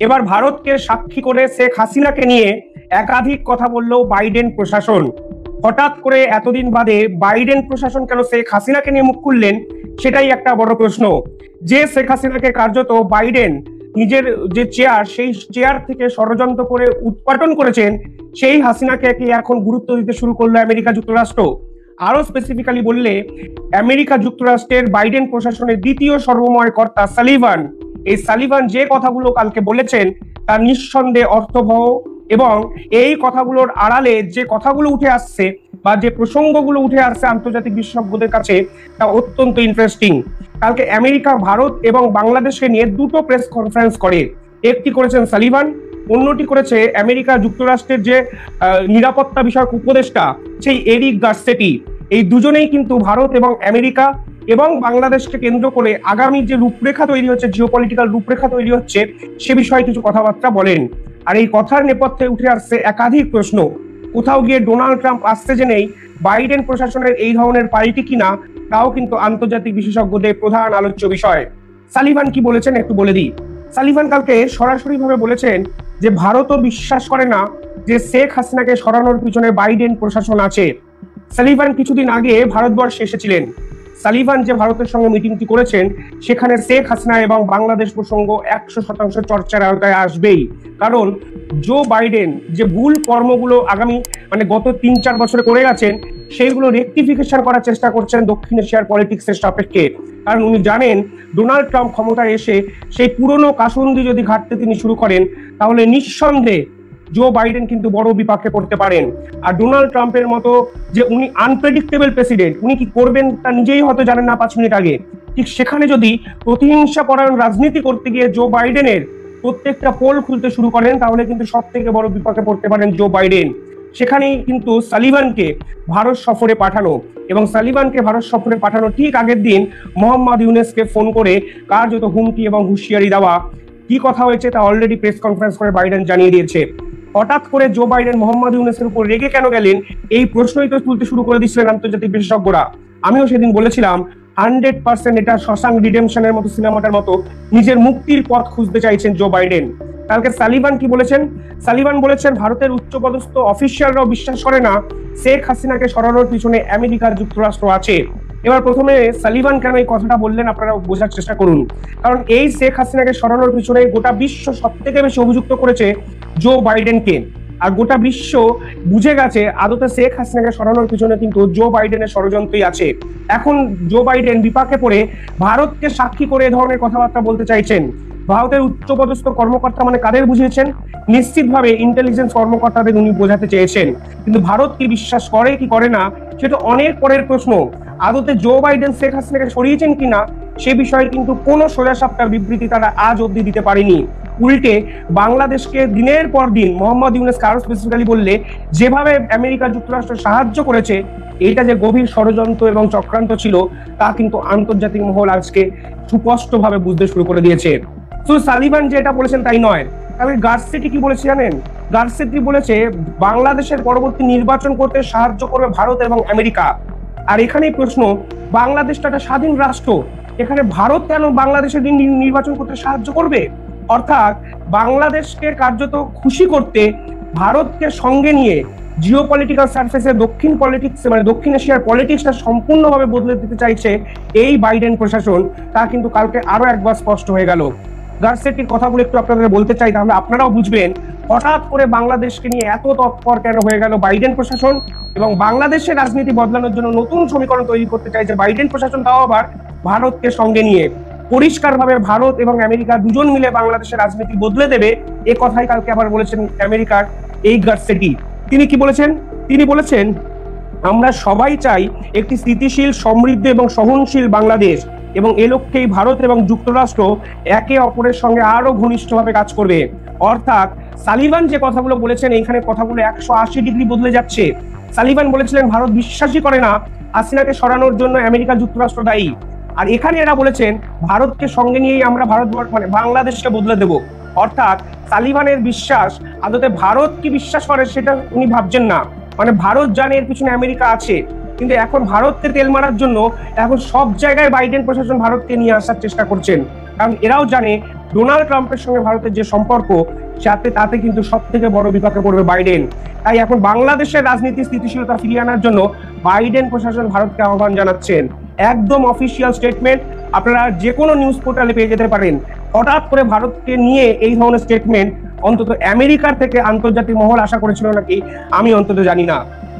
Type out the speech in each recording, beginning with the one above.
এবার ভারতকে সাক্ষী করে শেখ হাসিনাকে নিয়ে একাধিক কথা বললো বাইডেন প্রশাসন। হঠাৎ করে এতদিন বাদে বাইডেন প্রশাসন কেন শেখ হাসিনাকে নিয়ে মুখ খুললেন, সেটাই একটা বড় প্রশ্ন। যে শেখ হাসিনাকে কার্যত বাইডেন নিজের যে চেয়ার, সেই চেয়ার থেকে ষড়যন্ত্র করে উৎপাটন করেছেন, সেই হাসিনাকে এখন গুরুত্ব দিতে শুরু করলো আমেরিকা যুক্তরাষ্ট্র। আরো স্পেসিফিক্যালি বললে, আমেরিকা যুক্তরাষ্ট্রের বাইডেন প্রশাসনের দ্বিতীয় সর্বময় কর্তা সালিভান, এই সালিভান যে কথাগুলো কালকে বলেছেন তা নিঃসন্দেহে অর্থবহ, এবং এই কথাগুলোর আড়ালে যে কথাগুলো উঠে আসছে বা যে প্রসঙ্গগুলো উঠে আসছে আন্তর্জাতিক বিশেষজ্ঞদের কাছে, তা অত্যন্ত ইন্টারেস্টিং। কালকে আমেরিকা ভারত এবং বাংলাদেশকে নিয়ে দুটো প্রেস কনফারেন্স করে, একটি করেছেন সালিভান, অন্যটি করেছে আমেরিকা যুক্তরাষ্ট্রের যে নিরাপত্তা বিষয়ক উপদেষ্টা সেই এরিক গার্সেটি। এই দুজনেই কিন্তু ভারত এবং আমেরিকা এবং বাংলাদেশকে কেন্দ্র করে আগামী যে রূপরেখা তৈরি হচ্ছে, জিওপলিটিক্যাল রূপরেখা তৈরি হচ্ছে, সে বিষয়ে কিছু কথাবার্তা বলেন। আর এই কথার নেপথ্যে উঠে আসছে একাধিক প্রশ্ন। কোথাও গিয়ে ডোনাল্ড ট্রাম্প আসছে জেনেই বাইডেন প্রশাসনের এই ধরনের পাল্টি কিনা, তাও কিন্তু আন্তর্জাতিক বিশেষজ্ঞদের প্রধান আলোচ্য বিষয়। সালিভান কি বলেছেন একটু বলে দিই। সালিভান কালকে সরাসরি ভাবে বলেছেন যে ভারতও বিশ্বাস করে না যে শেখ হাসিনাকে সরানোর পিছনে বাইডেন প্রশাসন আছে। সালিভান কিছুদিন আগে ভারতবর্ষে এসেছিলেন। সালিভান যে ভারতের সঙ্গে মিটিংটি করেছেন, সেখানে শেখ হাসিনা এবং বাংলাদেশ প্রসঙ্গ 100% চর্চার আওতায় আসবেই। কারণ জো বাইডেন যে ভুল কর্মগুলো আগামী গত 3-4 বছরে করে গেছেন, সেইগুলো রেকটিফিকেশন করার চেষ্টা করছেন দক্ষিণ এশিয়ার পলিটিক্সের সাপেক্ষে। কারণ উনি জানেন ডোনাল্ড ট্রাম্প ক্ষমতায় এসে সেই পুরনো কাসুন্দি যদি ঘাটতে তিনি শুরু করেন, তাহলে নিঃসন্দেহে জো বাইডেন কিন্তু বড় বিপাকে পড়তে পারেন। আর ডোনাল্ড ট্রাম্পের মতো যে উনি আনপ্রেডিক্টেবল প্রেসিডেন্ট, উনি কি করবেন তা নিজেই হয়তো জানেন না 5 মিনিট আগে। ঠিক সেখানে যদি প্রতিহিংসা পরায়ণ রাজনীতি করতে গিয়ে জো বাইডেনের প্রত্যেকটা পোল খুলতে শুরু করেন, তাহলে কিন্তু সব থেকে বড় বিপাকে পড়তে পারেন জো বাইডেন। সেখানেই কিন্তু সালিভানকে ভারত সফরে পাঠানো, এবং সালিভানকে ভারত সফরে পাঠানো ঠিক আগের দিন মোহাম্মদ ইউনুসকে ফোন করে কার্যত হুমকি এবং হুঁশিয়ারি দেওয়া। কি কথা হয়েছে তা অলরেডি প্রেস কনফারেন্স করে বাইডেন জানিয়ে দিয়েছে। হঠাৎ করে জো বাইডেন মোহাম্মদ ইউনুসের উপর রেগে কেন গেলেন, এই প্রশ্নই তো তুলতে শুরু করে দিচ্ছিলেন আন্তর্জাতিক বিশেষজ্ঞরা। আমিও সেদিন বলেছিলাম 100% এটা শশাঙ্ক রিডেমশনের মতো সিনেমাটার মতো নিজের মুক্তির পথ খুঁজতে চাইছেন জো বাইডেন। কালকে সালিভান কি বলেছেন? সালিভান বলেছেন ভারতের উচ্চপদস্থ অফিসিয়ালরাও বিশ্বাস করে না শেখ হাসিনাকে সরানোর পিছনে আমেরিকার যুক্তরাষ্ট্র আছে। এবার প্রথমে সালিভান কেন এই কথাটা বললেন আপনারা বোঝার চেষ্টা করুন। কারণ এই শেখ হাসিনাকে সরানোর পিছনে গোটা বিশ্ব সব থেকে বেশি অভিযুক্ত করেছে জো বাইডেনকে। আর গোটা বিশ্ব বুঝে গেছে আদতে শেখ হাসিনাকে সরানোর পিছনে কিন্তু জো বাইডেনের ষড়যন্ত্রই আছে। এখন জো বাইডেন বিপাকে পড়ে ভারতকে সাক্ষী করে এ ধরনের কথাবার্তা বলতে চাইছেন। ভারতের উচ্চপদস্থ কর্মকর্তা কাদের বুঝিয়েছেন? নিশ্চিতভাবে ইন্টেলিজেন্স কর্মকর্তাদের উনি বোঝাতে চেয়েছেন। কিন্তু ভারত কি বিশ্বাস করে কি করে না, সেটা অনেক পরের প্রশ্ন। আদতে জো বাইডেন শেখ হাসিনাকে সরিয়েছেন কিনা সে বিষয়ে কিন্তু কোনো সোজাসাপটা বিবৃতি তারা আজ অব্দি দিতে পারেনি। উল্টে বাংলাদেশকে দিনের পর দিন মোহাম্মদ ইউনুস আরো স্পেসিফিক্যালি বললে যেভাবে আমেরিকা যুক্তরাষ্ট্র সাহায্য করেছে, এটা যে গভীর ষড়যন্ত্র এবং চক্রান্ত ছিল তা কিন্তু আন্তর্জাতিক মহল আজকে সুস্পষ্টভাবে বুঝতে শুরু করে দিয়েছে। শুধু সালিভান যে এটা বলেছেন তাই নয়, তবে গার্সেটি কি বলেছে জানেন? গার্সেটি বলেছে বাংলাদেশের পরবর্তী নির্বাচন করতে সাহায্য করবে ভারত এবং আমেরিকা। আর এখানেই প্রশ্ন, বাংলাদেশটা একটা স্বাধীন রাষ্ট্র, এখানে ভারত কেন বাংলাদেশের নির্বাচন করতে সাহায্য করবে? অর্থাৎ বাংলাদেশকে কার্যত খুশি করতে ভারতকে সঙ্গে নিয়ে জিওপলিটিক্যাল সারফেসে দক্ষিণ পলিটিক্স দক্ষিণ এশিয়ার পলিটিক্সটা সম্পূর্ণভাবে বদলে দিতে চাইছে এই বাইডেন প্রশাসন। তা কিন্তু কালকে আরো একবার স্পষ্ট হয়ে গেল। গার্সেটির কথাগুলো একটু আপনাদের বলতে চাই, তাহলে আপনারাও বুঝবেন হঠাৎ করে বাংলাদেশকে নিয়ে এত তৎপর কেন হয়ে গেল বাইডেন প্রশাসন, এবং বাংলাদেশের রাজনীতি বদলানোর জন্য নতুন সমীকরণ তৈরি করতে চাইছে বাইডেন প্রশাসন, তাও আবার ভারতকে সঙ্গে নিয়ে। পরিষ্কারভাবে ভারত এবং আমেরিকা দুজন মিলে বাংলাদেশের রাজনীতি বদলে দেবে, এ কথাই কালকে আবার বলেছেন আমেরিকার এই গার্সেটি। তিনি কি বলেছেন? তিনি বলেছেন আমরা সবাই চাই একটি স্থিতিশীল, সমৃদ্ধ এবং সহনশীল বাংলাদেশ, এবং এ লক্ষ্যেই ভারত এবং যুক্তরাষ্ট্র একে অপরের সঙ্গে আরো ঘনিষ্ঠভাবে কাজ করবে। অর্থাৎ সালিভান যে কথাগুলো বলেছেন, এইখানে কথাগুলো 180 ডিগ্রি বদলে যাচ্ছে। সালিভান বলেছিলেন ভারত বিশ্বাসই করে না হাসিনাকে সরানোর জন্য আমেরিকা যুক্তরাষ্ট্র দায়ী, আর এখানে এরা বলেছেন ভারতকে সঙ্গে নিয়েই আমরা বাংলাদেশকে বদলে দেব। অর্থাৎ সালিভানের বিশ্বাস আদতে ভারত কি বিশ্বাস করে সেটা উনি ভাবছেন না। ভারত জানে এর পিছনে আমেরিকা আছে, কিন্তু এখন ভারতকে তেল মারার জন্য এখন সব জায়গায় বাইডেন প্রশাসন ভারতকে নিয়ে আসার চেষ্টা করছেন। কারণ এরাও জানে ডোনাল্ড ট্রাম্পের সঙ্গে ভারতের যে সম্পর্ক, তাতে কিন্তু সব থেকে বড় বিপাকে পড়বে বাইডেন। তাই এখন বাংলাদেশের রাজনীতির স্থিতিশীলতা ফিরিয়ে আনার জন্য বাইডেন প্রশাসন ভারতকে আহ্বান জানাচ্ছেন। একদম অফিসিয়াল স্টেটমেন্ট, আপনারা যে কোনো নিউজ পোর্টালে পেয়ে যেতে পারেন। হঠাৎ করে ভারতকে নিয়ে এই ধরনের স্টেটমেন্ট অন্তত আমেরিকার থেকে আন্তর্জাতিক মহল আশা করেছিল নাকি আমি অন্তত জানি না।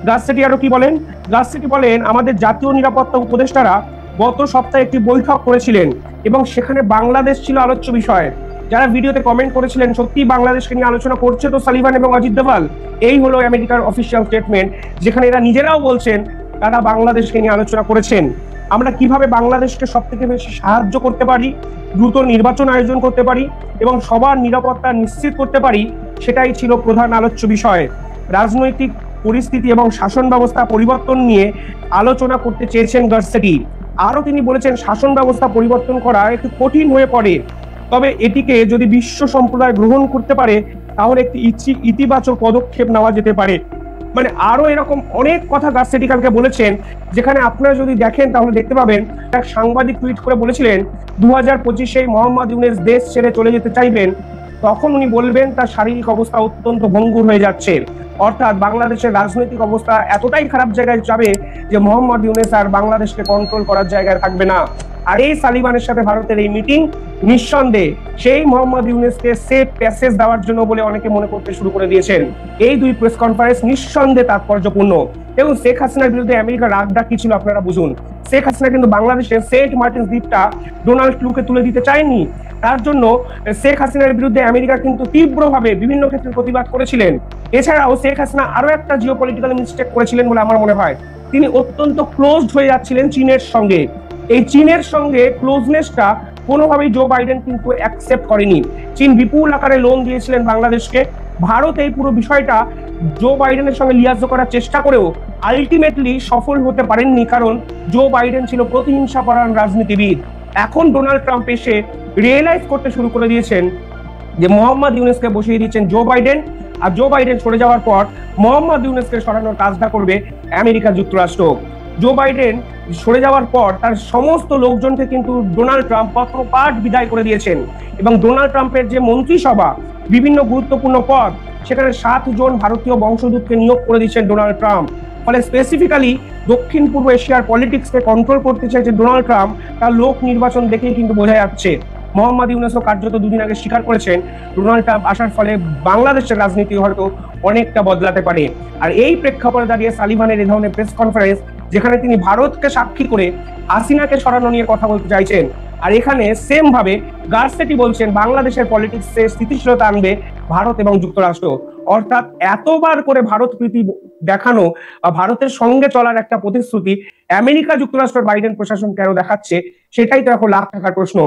গাসসেটি আরো কি বলেন? গাসসেটি বলেন, আমাদের জাতীয় নিরাপত্তা উপদেষ্টারা গত সপ্তাহে একটি বৈঠক করেছিলেন এবং সেখানে বাংলাদেশ ছিল আলোচ্য বিষয়। যারা ভিডিওতে কমেন্ট করেছিলেন সত্যি বাংলাদেশকে নিয়ে আলোচনা করছে তো সালিভান এবং অজিত দোভাল, এই হলো আমেরিকার অফিসিয়াল স্টেটমেন্ট, যেখানে এরা নিজেরাও বলছেন তারা বাংলাদেশকে নিয়ে আলোচনা করেছেন। আমরা কিভাবে বাংলাদেশকে সব থেকে বেশি সাহায্য করতে পারি, দ্রুত নির্বাচন আয়োজন করতে পারি এবং সবার নিরাপত্তা নিশ্চিত করতে পারি, সেটাই ছিল প্রধান আলোচ্য বিষয়। রাজনৈতিক পরিস্থিতি এবং শাসন ব্যবস্থা পরিবর্তন নিয়ে আলোচনা করতে চেয়েছেন গাসসেটি। আরো তিনি বলেছেন, শাসন ব্যবস্থা পরিবর্তন করা একটু কঠিন হয়ে পড়ে, তবে এটিকে যদি বিশ্ব সম্প্রদায় গ্রহণ করতে পারে তাহলে একটি ইতিবাচক পদক্ষেপ নেওয়া যেতে পারে। মানে আরো এরকম অনেক কথা গাসসেটি কালকে বলেছেন, যেখানে আপনারা যদি দেখেন তাহলে দেখতে পাবেন এক সাংবাদিক টুইট করে বলেছিলেন 2025-এ মোহাম্মদ ইউনূস দেশ ছেড়ে চলে যেতে চাইবেন, তখন উনি বলবেন তার শারীরিক অবস্থা অত্যন্ত ভঙ্গুর হয়ে যাচ্ছে। অর্থাৎ বাংলাদেশের রাজনৈতিক অবস্থা এতটাই খারাপ জায়গায় যাবে যে মোহাম্মদ ইউনূস আর বাংলাদেশকে কন্ট্রোল করার জায়গায় থাকবে না। আর এই সালিভানের সাথে ভারতের এই মিটিং নিঃসন্দেহে সেই মোহাম্মদ ইউনূসকে সেফ প্যাসেজ দেওয়ার জন্য বলে অনেকে মনে করতে শুরু করে দিয়েছেন। এই দুই প্রেস কনফারেন্স নিঃসন্দেহে তাৎপর্যপূর্ণ। এবং শেখ হাসিনার বিরুদ্ধে আমেরিকার রাগটা কি ছিল আপনারা বুঝুন। শেখ হাসিনা কিন্তু বাংলাদেশের সেন্ট মার্টিন দ্বীপটা ডোনাল্ড ট্রাম্পকে তুলে দিতে চায়নি। তার জন্য শেখ হাসিনার বিরুদ্ধে আমেরিকা কিন্তু তীব্রভাবে বিভিন্ন ক্ষেত্রে প্রতিবাদ করেছিলেন। এছাড়াও শেখ হাসিনা আরো একটা জিওপলিটিক্যাল মিস্টেক করেছিলেন বলে আমার মনে হয়, তিনি অত্যন্ত ক্লোজড হয়ে যাচ্ছিলেন চীনের সঙ্গে। এই চীনের সঙ্গে ক্লোজনেসটা কোনোভাবেই জো বাইডেন কিন্তু অ্যাকসেপ্ট করেনি। চীন বিপুল আকারে লোন দিয়েছিলেন বাংলাদেশকে। ভারত এই পুরো বিষয়টা জো বাইডেনের সঙ্গে লিয়াজো করার চেষ্টা করেও আলটিমেটলি সফল হতে পারেননি, কারণ জো বাইডেন ছিল প্রতিহিংসাপরায়ণ রাজনীতিবিদ। এখন ডোনাল্ড ট্রাম্প এসে রিয়েলাইজ করতে শুরু করে দিয়েছেন যে মোহাম্মদ ইউনূসকে বসিয়ে দিচ্ছেন জো বাইডেন, আর জো বাইডেন সরে যাওয়ার পর মোহাম্মদ ইউনূসকে সরানোর কাজটা করবে আমেরিকা যুক্তরাষ্ট্র। জো বাইডেন সরে যাওয়ার পর তার সমস্ত লোকজনকে কিন্তু ডোনাল্ড ট্রাম্প পাঠ বিদায় করে দিয়েছেন এবং ডোনাল্ড ট্রাম্পের যে মন্ত্রিসভা, বিভিন্ন গুরুত্বপূর্ণ পদ, সেখানে 7 জন ভারতীয় বংশোদ্ভূতকে নিয়োগ করে দিচ্ছেন ডোনাল্ড ট্রাম্প। ফলে স্পেসিফিক্যালি দক্ষিণ পূর্ব এশিয়ার পলিটিক্সকে কন্ট্রোল করতে চাইছে ডোনাল্ড ট্রাম্প, তার লোক নির্বাচন দেখেই কিন্তু বোঝা যাচ্ছে। মোহাম্মদ ইউনূসও কার্যত দুদিন আগে স্বীকার করেছেন ডোনাল্ড ট্রাম্প আসার ফলে বাংলাদেশের রাজনীতি হয়তো অনেকটা বদলাতে পারে। আর এই প্রেক্ষাপটে দাঁড়িয়ে সালিভানের এই ধরনের প্রেস কনফারেন্স, যেখানে তিনি ভারতকে সাক্ষী করে হাসিনাকে সরানো নিয়ে কথা বলতে চাইছেন, আর এখানে সেম ভাবে গাসসেটি বলছেন বাংলাদেশের পলিটিক্সে স্থিতিশীলতা আনবে ভারত এবং যুক্তরাষ্ট্র। অর্থাৎ এতবার করে ভারত প্রীতি দেখানো বা ভারতের সঙ্গে চলার একটা প্রতিশ্রুতি আমেরিকা যুক্তরাষ্ট্রের বাইডেন প্রশাসন কেন দেখাচ্ছে, সেটাই তো এখন লাখ টাকার প্রশ্ন।